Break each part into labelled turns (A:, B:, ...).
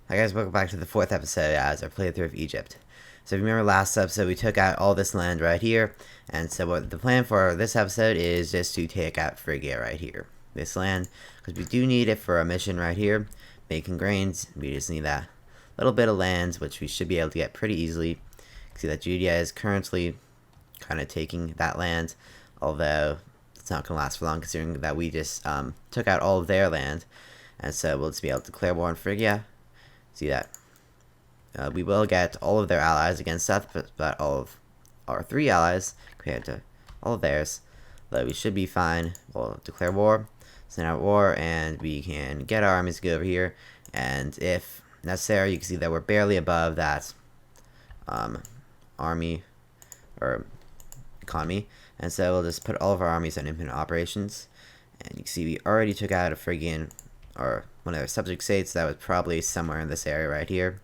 A: Hi guys, welcome back to the fourth episode as our playthrough of Egypt. So if you remember last episode, we took out all this land right here, and so what the plan for this episode is just to take out Phrygia right here. This land, because we do need it for a mission right here, making grains. We just need that little bit of land, which we should be able to get pretty easily. You can see that Judea is currently kind of taking that land, although it's not going to last for long considering that we just took out all of their land, and so we'll just be able to declare war on Phrygia. See that? We will get all of their allies against us, but all of our 3 allies compared to all of theirs. Though we should be fine. We'll declare war, send out war, and we can get our armies to go over here. And if necessary, you can see that we're barely above that army or economy. And so we'll just put all of our armies on infinite operations. And you can see we already took out a Phrygian, or one of their subject states that was probably somewhere in this area right here.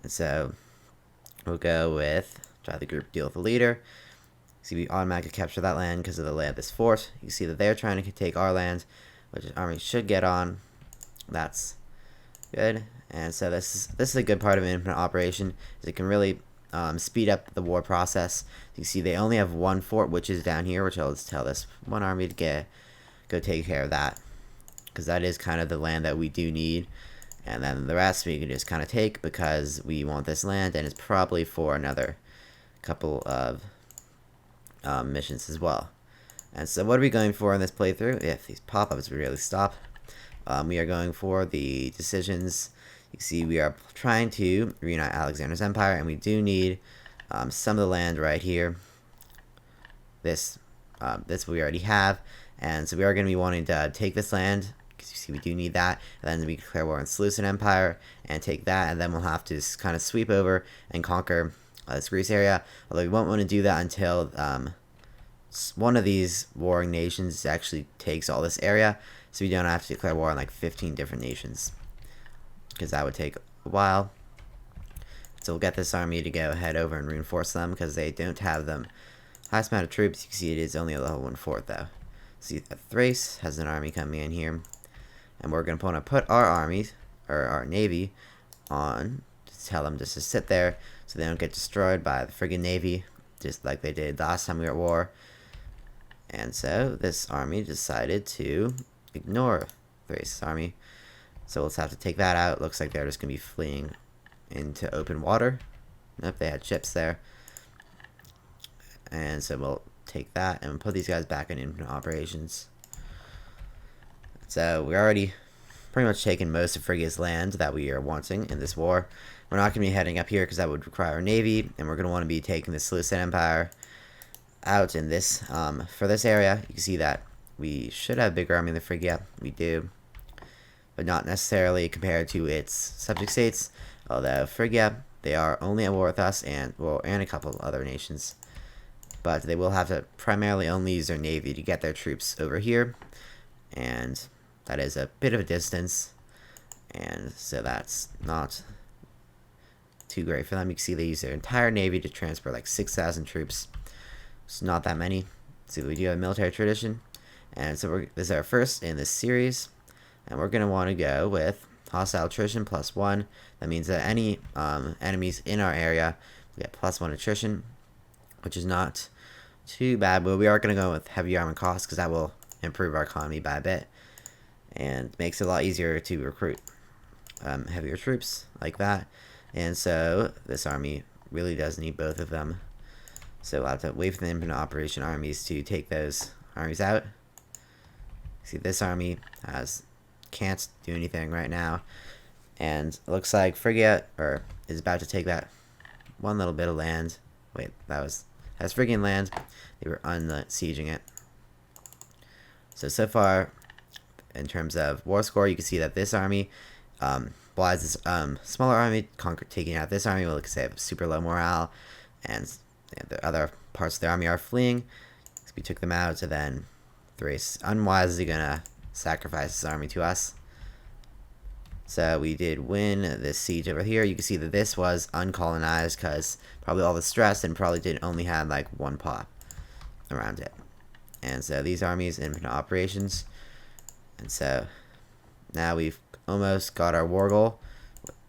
A: And so we'll go with try the group deal with the leader. See, we automatically capture that land because of the lay of this fort. You see that they're trying to take our land, which the army should get on. That's good. And so this is a good part of an infinite operation, is it can really speed up the war process. You see they only have one fort, which is down here, which I'll just tell this one army to go take care of that, because that is kind of the land that we do need. And then the rest we can just kind of take because we want this land, and it's probably for another couple of missions as well. And so what are we going for in this playthrough? If these pop-ups really stop, we are going for the decisions. You can see we are trying to reunite Alexander's empire, and we do need some of the land right here. This we already have, and so we are going to be wanting to take this land, because you see we do need that, and then we declare war on Seleucid Empire and take that, and then we'll have to kind of sweep over and conquer this Greece area, although we won't want to do that until one of these warring nations actually takes all this area, so we don't have to declare war on like 15 different nations, because that would take a while. So we'll get this army to go head over and reinforce them, because they don't have them highest amount of troops. You can see it is only a level 1 fort though. See that Thrace has an army coming in here, and we're going to want to put our armies, or our navy, on to tell them just to sit there so they don't get destroyed by the friggin' navy, just like they did last time we were at war. And so this army decided to ignore Thrace's army, so we'll just have to take that out. Looks like they're just going to be fleeing into open water. Nope, they had ships there. And so we'll take that and put these guys back in infinite operations. So we're already pretty much taken most of Phrygia's land that we are wanting in this war. We're not going to be heading up here because that would require a navy, and we're going to want to be taking the Seleucid Empire out in this for this area. You can see that we should have a bigger army than Phrygia. We do, but not necessarily compared to its subject states. Although Phrygia, they are only at war with us and a couple of other nations. But they will have to primarily only use their navy to get their troops over here, and that is a bit of a distance, and so that's not too great for them. You can see they use their entire navy to transport like 6,000 troops. It's not that many. So we do have a military tradition, and so this is our first in this series, and we're going to want to go with hostile attrition +1. That means that any enemies in our area will get +1 attrition, which is not too bad, but we are going to go with heavy armor costs because that will improve our economy by a bit and makes it a lot easier to recruit heavier troops like that. And so this army really does need both of them, so we'll have to wait for the infinite operation armies to take those armies out. See, this army can't do anything right now, and it looks like Phrygia is about to take that one little bit of land. Wait, that's Phrygian land. They were unsieging it. So far, in terms of war score, you can see that this army, as this smaller army taking out this army, well, they have super low morale, and the other parts of the army are fleeing. So we took them out, so then Thrace unwisely gonna sacrifice his army to us. So we did win this siege over here. You can see that this was uncolonized because probably all the stress, and probably did only have like one pop around it. And so these armies in infinite operations. And so now we've almost got our war goal.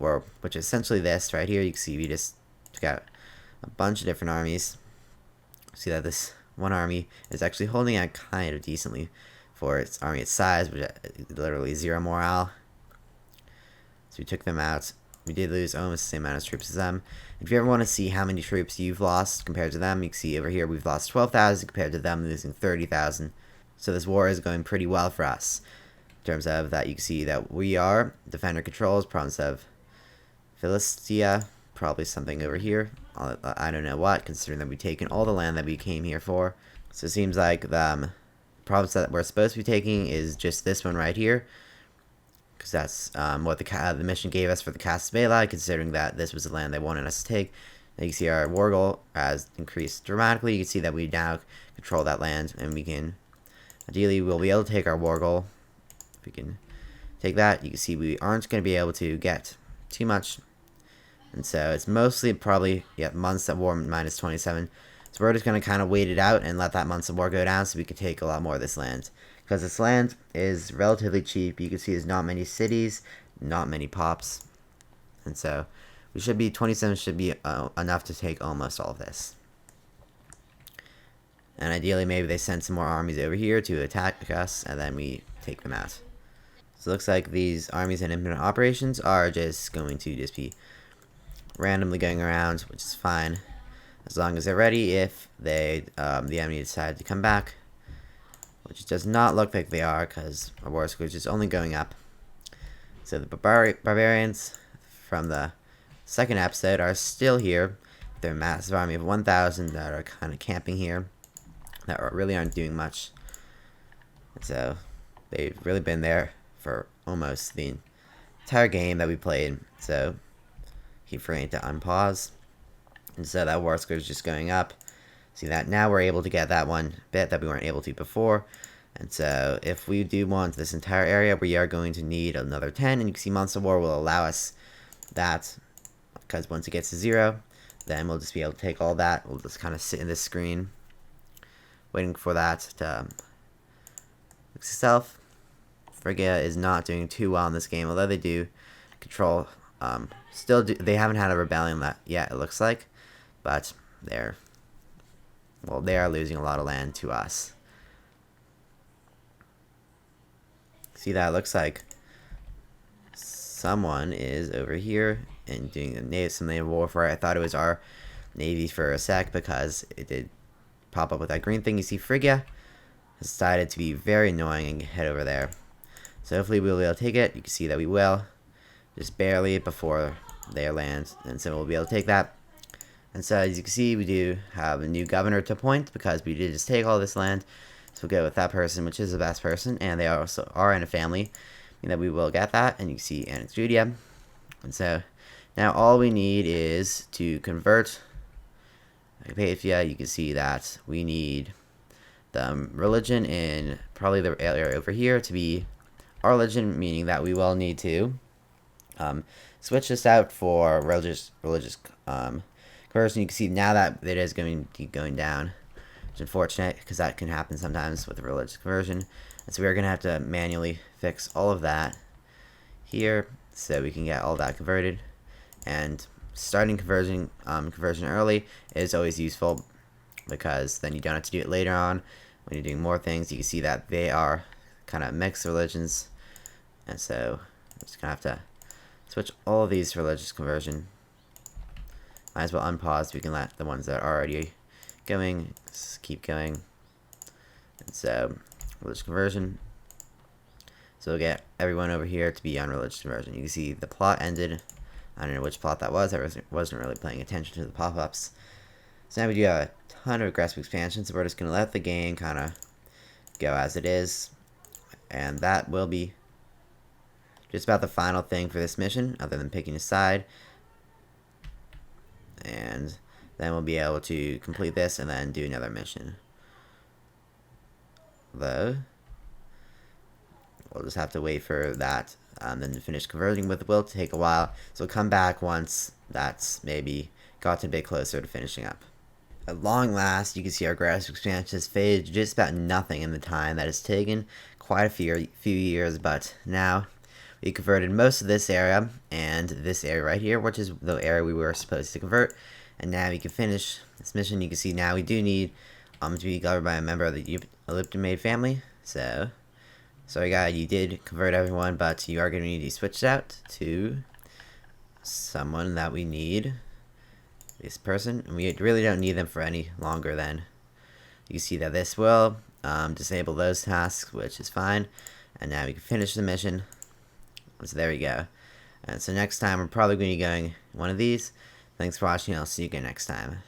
A: or which is essentially this right here. You can see we just took out a bunch of different armies. See that this one army is actually holding out kind of decently for its army its size, which is literally 0 morale. So we took them out. We did lose almost the same amount of troops as them. If you ever want to see how many troops you've lost compared to them, you can see over here we've lost 12,000 compared to them losing 30,000. So this war is going pretty well for us. In terms of that, you can see that we are defender controls, province of Phrygia, probably something over here. I don't know what, considering that we've taken all the land that we came here for. So it seems like the province that we're supposed to be taking is just this one right here, because that's what the mission gave us for the Cast Vela, considering that this was the land they wanted us to take. And you can see our war goal has increased dramatically. You can see that we now control that land, and we can, ideally, we'll be able to take our war goal. If we can take that, you can see we aren't going to be able to get too much. And so it's mostly probably, months of war minus 27. So we're just going to kind of wait it out and let that months of war go down so we can take a lot more of this land. Because this land is relatively cheap. You can see there's not many cities, not many pops. And so we should be, 27 should be enough to take almost all of this. And ideally maybe they send some more armies over here to attack us and then we take them out. So it looks like these armies and independent operations are just going to just be randomly going around, which is fine as long as they're ready if they the enemy decide to come back, which does not look like they are because our war score is just only going up. So the barbarians from the second episode are still here. They're a massive army of 1,000 that are kind of camping here, that really aren't doing much. And so they've really been there for almost the entire game that we played. So keep forgetting to unpause. And so that war score is just going up. See that now we're able to get that one bit that we weren't able to before. And so if we do want this entire area, we are going to need another 10. And you can see Months of War will allow us that, because once it gets to 0, then we'll just be able to take all that. We'll just kind of sit in this screen waiting for that to fix itself. Phrygia is not doing too well in this game, although they do control. They haven't had a rebellion yet, it looks like, but they are losing a lot of land to us. See that? It looks like someone is over here and doing some naval warfare. I thought it was our navy for a sec because it did pop up with that green thing. You see Phrygia has decided to be very annoying and head over there. So hopefully we'll be able to take it. You can see that we will. Just barely before they land. And so we'll be able to take that. And so as you can see, we do have a new governor to appoint because we did just take all this land. So we'll go with that person, which is the best person. And they also are in a family. And that we will get that. And you can see Annex Judia. And so now all we need is to convert Imperator. You can see that we need the religion in probably the area over here to be our religion, meaning that we will need to switch this out for religious conversion. You can see now that it is going to be going down. It's unfortunate because that can happen sometimes with a religious conversion. And so we're going to have to manually fix all of that here so we can get all that converted. And starting conversion early is always useful because then you don't have to do it later on when you're doing more things. You can see that they are kind of mixed religions, and so I'm just gonna have to switch all of these to religious conversion. Might as well unpause. We can let the ones that are already going just keep going. And so religious conversion. So we'll get everyone over here to be on religious conversion. You can see the plot ended. I don't know which plot that was. I wasn't really paying attention to the pop-ups. So now we do have a ton of aggressive expansion, so we're just going to let the game kind of go as it is. And that will be just about the final thing for this mission, other than picking a side. And then we'll be able to complete this and then do another mission. Though, we'll just have to wait for that. Then to finish converting with will take a while, so we'll come back once that's maybe gotten a bit closer to finishing up. At long last, you can see our aggressive expansion has faded just about nothing in the time that has taken quite a few years, but now We converted most of this area and this area right here, which is the area we were supposed to convert. And now we can finish this mission. You can see now we do need to be governed by a member of the Elliptomade family. So, sorry guys, you did convert everyone, but you are going to need to switch out to someone that we need. This person. And we really don't need them for any longer then. You can see that this will disable those tasks, which is fine. And now we can finish the mission. So there we go. And so next time we're probably going to be going one of these. Thanks for watching. I'll see you again next time.